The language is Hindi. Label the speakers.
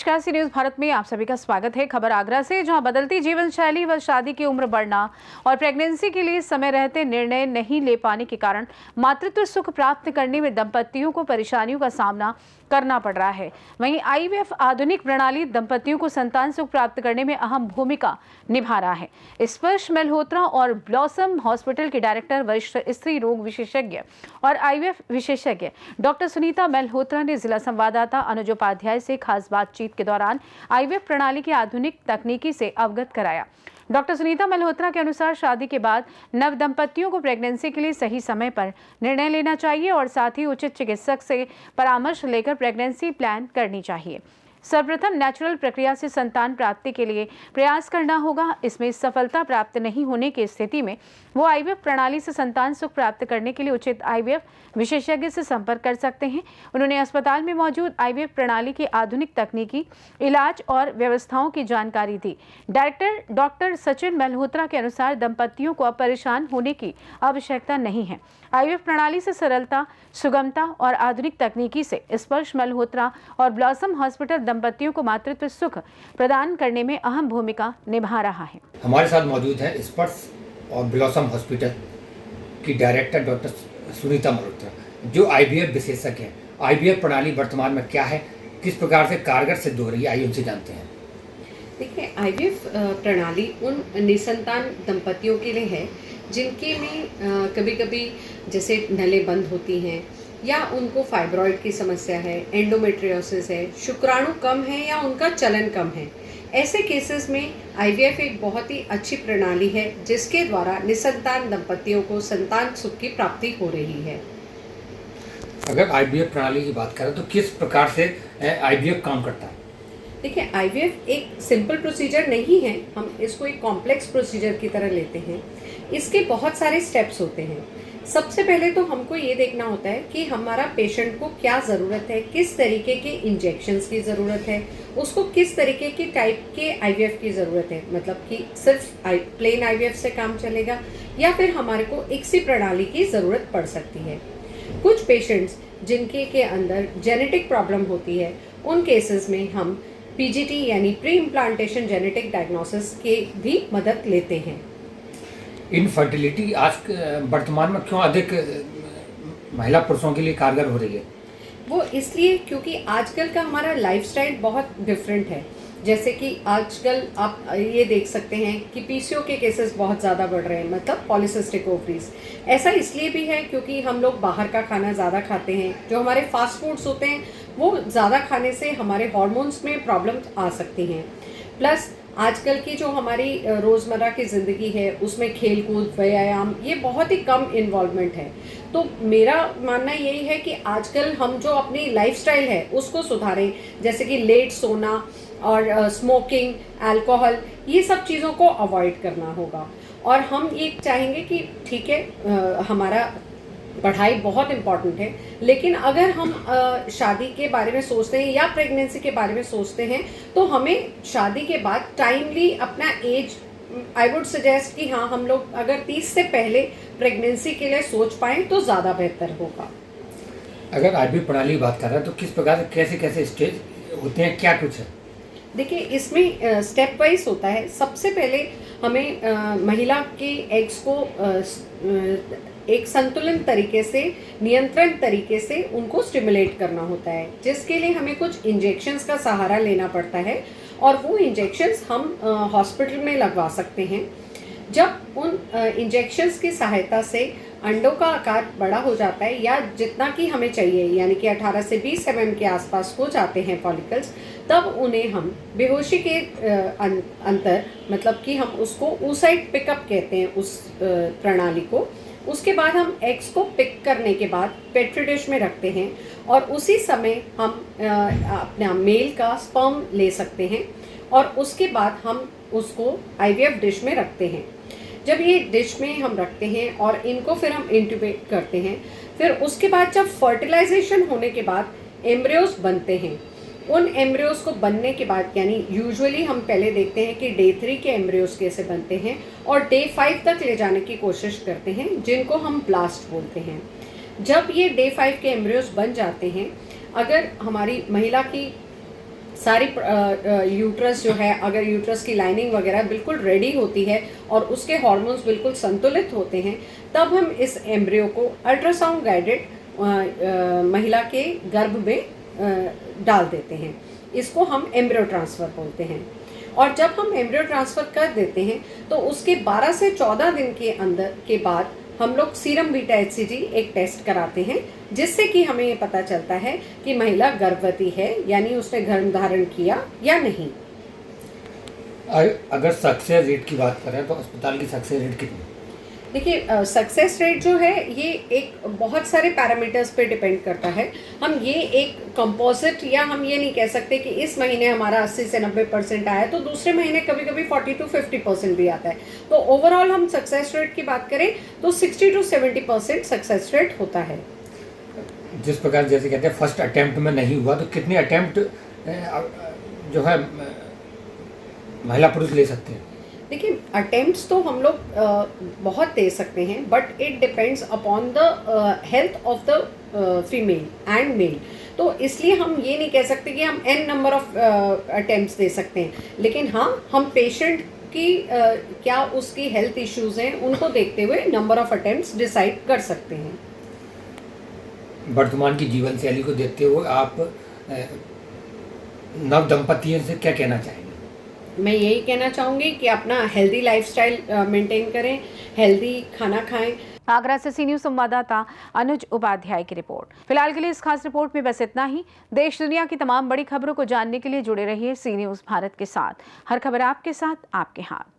Speaker 1: नमस्कार, सी न्यूज़ भारत में आप सभी का स्वागत है। खबर आगरा से, जहां बदलती जीवन शैली व शादी की उम्र बढ़ना और प्रेगनेंसी के लिए समय रहते निर्णय नहीं ले पाने के कारण मातृत्व सुख प्राप्त करने में दंपतियों को परेशानियों का सामना करना पड़ रहा है। वहीं आईवीएफ आधुनिक प्रणाली दंपतियों को संतान सुख प्राप्त करने में अहम भूमिका निभा रहा है। स्पर्श मल्होत्रा और ब्लॉसम हॉस्पिटल के डायरेक्टर, वरिष्ठ स्त्री रोग विशेषज्ञ और आईवीएफ विशेषज्ञ डॉक्टर सुनीता मल्होत्रा ने जिला संवाददाता अनुज उपाध्याय से खास बातचीत के दौरान आईवीएफ प्रणाली की आधुनिक तकनीकी से अवगत कराया। डॉक्टर सुनीता मल्होत्रा के अनुसार शादी के बाद नव दंपतियों को प्रेगनेंसी के लिए सही समय पर निर्णय लेना चाहिए और साथ ही उचित चिकित्सक से परामर्श लेकर प्रेगनेंसी प्लान करनी चाहिए। सर्वप्रथम नेचुरल प्रक्रिया से संतान प्राप्ति के लिए प्रयास करना होगा। इसमें सफलता प्राप्त नहीं होने की स्थिति में वो आईवीएफ प्रणाली से संतान सुख प्राप्त करने के लिए उचित आईवीएफ विशेषज्ञ से संपर्क कर सकते हैं। उन्होंने अस्पताल में मौजूद आईवीएफ प्रणाली की आधुनिक तकनीकी इलाज और व्यवस्थाओं की जानकारी दी। डायरेक्टर डॉक्टर सचिन मल्होत्रा के अनुसार दंपतियों को अब परेशान होने की आवश्यकता नहीं है। आईवीएफ प्रणाली से सरलता, सुगमता और आधुनिक तकनीकी से स्पर्श मल्होत्रा और ब्लॉसम हॉस्पिटल दंपतियों को मातृत्व सुख प्रदान करने में अहम भूमिका निभा रहा है।
Speaker 2: हमारे साथ मौजूद है स्पर्श और ब्लॉसम हॉस्पिटल की डायरेक्टर डॉक्टर सुनीता मल्होत्रा, जो आईवीएफ विशेषज्ञ हैं। आईवीएफ प्रणाली वर्तमान में क्या है, किस प्रकार से कारगर सिद्ध हो रही है, आइए उनसे जानते हैं।
Speaker 3: देखिए, आईवीएफ प्रणाली उन निसंतान दंपतियों के लिए है जिनके में कभी कभी जैसे नलें बंद होती हैं या उनको फाइब्रॉइड की समस्या है, एंडोमेट्रियोसिस है, शुक्राणु कम है या उनका चलन कम है। ऐसे केसेस में आईवीएफ एक बहुत ही अच्छी प्रणाली है जिसके द्वारा निसंतान दंपतियों को संतान सुख की प्राप्ति हो रही है।
Speaker 2: अगर आईवीएफ प्रणाली की बात करें तो किस प्रकार से आईवीएफ काम करता है?
Speaker 3: देखिए, आईवीएफ एक सिंपल प्रोसीजर नहीं है, हम इसको एक कॉम्प्लेक्स प्रोसीजर की तरह लेते हैं। इसके बहुत सारे स्टेप्स होते हैं। सबसे पहले तो हमको ये देखना होता है कि हमारा पेशेंट को क्या ज़रूरत है, किस तरीके के इंजेक्शन्स की ज़रूरत है, उसको किस तरीके की टाइप के आईवीएफ की ज़रूरत है, मतलब कि सिर्फ प्लेन आईवीएफ से काम चलेगा या फिर हमारे को इक्सी प्रणाली की ज़रूरत पड़ सकती है। कुछ पेशेंट्स जिनके के अंदर जेनेटिक प्रॉब्लम होती है, उन केसेस में हम पीजीटी यानी प्री इम्प्लांटेशन जेनेटिक डायग्नोसिस के भी मदद लेते हैं।
Speaker 2: इनफर्टिलिटी आज वर्तमान में क्यों अधिक महिला पुरुषों के लिए कारगर हो रही है?
Speaker 3: वो इसलिए क्योंकि आजकल का हमारा लाइफस्टाइल बहुत डिफरेंट है। जैसे कि आजकल आप ये देख सकते हैं कि पीसीओ के केसेस बहुत ज़्यादा बढ़ रहे हैं, मतलब पॉलीसिस्टिक ओवरीज। ऐसा इसलिए भी है क्योंकि हम लोग बाहर का खाना ज़्यादा खाते हैं। जो हमारे फास्ट फूड्स होते हैं वो ज़्यादा खाने से हमारे हार्मोन्स में प्रॉब्लम्स आ सकती हैं। प्लस आजकल की जो हमारी रोज़मर्रा की ज़िंदगी है उसमें खेल कूद, व्यायाम, ये बहुत ही कम इन्वॉल्वमेंट है। तो मेरा मानना यही है कि आजकल हम जो अपनी लाइफस्टाइल है उसको सुधारें, जैसे कि लेट सोना और स्मोकिंग, अल्कोहल, ये सब चीज़ों को अवॉइड करना होगा। और हम ये चाहेंगे कि ठीक है, हमारा पढ़ाई बहुत इम्पॉर्टेंट है, लेकिन अगर हम शादी के बारे में सोचते हैं या प्रेगनेंसी के बारे में सोचते हैं तो हमें शादी के बाद टाइमली अपना एज, आई वुड सजेस्ट कि हाँ, हम लोग अगर 30 से पहले प्रेगनेंसी के लिए सोच पाएँ तो ज़्यादा बेहतर होगा।
Speaker 2: अगर आईवीएफ प्रणाली की बात कर रहे हैं तो किस प्रकार से कैसे कैसे स्टेज होते हैं, क्या कुछ है?
Speaker 3: देखिए, इसमें स्टेप वाइज होता है। सबसे पहले हमें महिला के एग्स को एक संतुलन तरीके से, नियंत्रण तरीके से उनको स्टिमुलेट करना होता है, जिसके लिए हमें कुछ इंजेक्शंस का सहारा लेना पड़ता है और वो इंजेक्शंस हम हॉस्पिटल में लगवा सकते हैं। जब उन इंजेक्शंस की सहायता से अंडों का आकार बड़ा हो जाता है या जितना कि हमें चाहिए, यानी कि 18 से 20 mm के आसपास हो जाते हैं फॉलिकल्स, तब उन्हें हम बेहोशी के अंतर, मतलब कि हम उसको oocyte पिकअप कहते हैं उस प्रणाली को। उसके बाद हम एग्स को पिक करने के बाद पेट्री डिश में रखते हैं और उसी समय हम अपना मेल का स्पर्म ले सकते हैं और उसके बाद हम उसको आईवीएफ डिश में रखते हैं। जब ये डिश में हम रखते हैं और इनको फिर हम इंट्यूबेट करते हैं, फिर उसके बाद जब फर्टिलाइजेशन होने के बाद एम्ब्रियोज बनते हैं। उन एम्ब्रियोज को बनने के बाद, यानी यूजुअली हम पहले देखते हैं कि डे 3 के एम्ब्रियोज कैसे बनते हैं और डे 5 तक ले जाने की कोशिश करते हैं, जिनको हम ब्लास्ट बोलते हैं। जब ये डे 5 के एम्ब्रियोज बन जाते हैं, अगर हमारी महिला की सारी यूट्रस जो है, अगर यूट्रस की लाइनिंग वगैरह बिल्कुल रेडी होती है और उसके हार्मोन्स बिल्कुल संतुलित होते हैं, तब हम इस एम्ब्रियो को अल्ट्रासाउंड गाइडेड महिला के गर्भ में डाल देते हैं। इसको हम एम्ब्रियो ट्रांसफ़र बोलते हैं। और जब हम एम्ब्रियो ट्रांसफ़र कर देते हैं तो उसके 12 से 14 दिन के अंदर के बाद हम लोग सीरम बीटा HCG एक टेस्ट कराते हैं, जिससे कि हमें ये पता चलता है कि महिला गर्भवती है, यानी उसने गर्भ धारण किया या नहीं।
Speaker 2: अगर सक्सेस रेट की बात करें तो अस्पताल की सक्सेस रेट कितनी?
Speaker 3: देखिए, सक्सेस रेट जो है ये एक बहुत सारे पैरामीटर्स पे डिपेंड करता है। हम ये एक कंपोजिट, या हम ये नहीं कह सकते कि इस महीने हमारा 80 से 90% आया तो दूसरे महीने कभी कभी 40 to 50% भी आता है। तो ओवरऑल हम सक्सेस रेट की बात करें तो 60 to 70% सक्सेस रेट होता है।
Speaker 2: जिस प्रकार जैसे कहते हैं फर्स्ट अटेम्प्ट में नहीं हुआ, तो कितने अटेम्प्ट जो है महिला पुरुष ले सकते हैं?
Speaker 3: देखिए, अटेम्प्ट्स तो हम लोग बहुत दे सकते हैं, but it depends upon the health of the female and male. तो इसलिए हम ये नहीं कह सकते कि हम n नंबर ऑफ अटेम्प्ट्स दे सकते हैं, लेकिन हाँ, हम पेशेंट की क्या उसकी हेल्थ इश्यूज हैं उनको देखते हुए नंबर ऑफ अटेम्प्ट्स डिसाइड कर सकते हैं।
Speaker 2: वर्तमान की जीवन शैली को देखते हुए आप नव दंपतियों से क्या कहना चाहेंगे?
Speaker 3: मैं यही कहना चाहूँगी कि अपना हेल्दी लाइफस्टाइल मेंटेन करें, हेल्दी खाना खाएं।
Speaker 1: आगरा से सी न्यूज़ संवाददाता अनुज उपाध्याय की रिपोर्ट। फिलहाल के लिए इस खास रिपोर्ट में बस इतना ही। देश दुनिया की तमाम बड़ी खबरों को जानने के लिए जुड़े रहिए सी न्यूज़ भारत के साथ। हर खबर आपके साथ, आपके हाथ।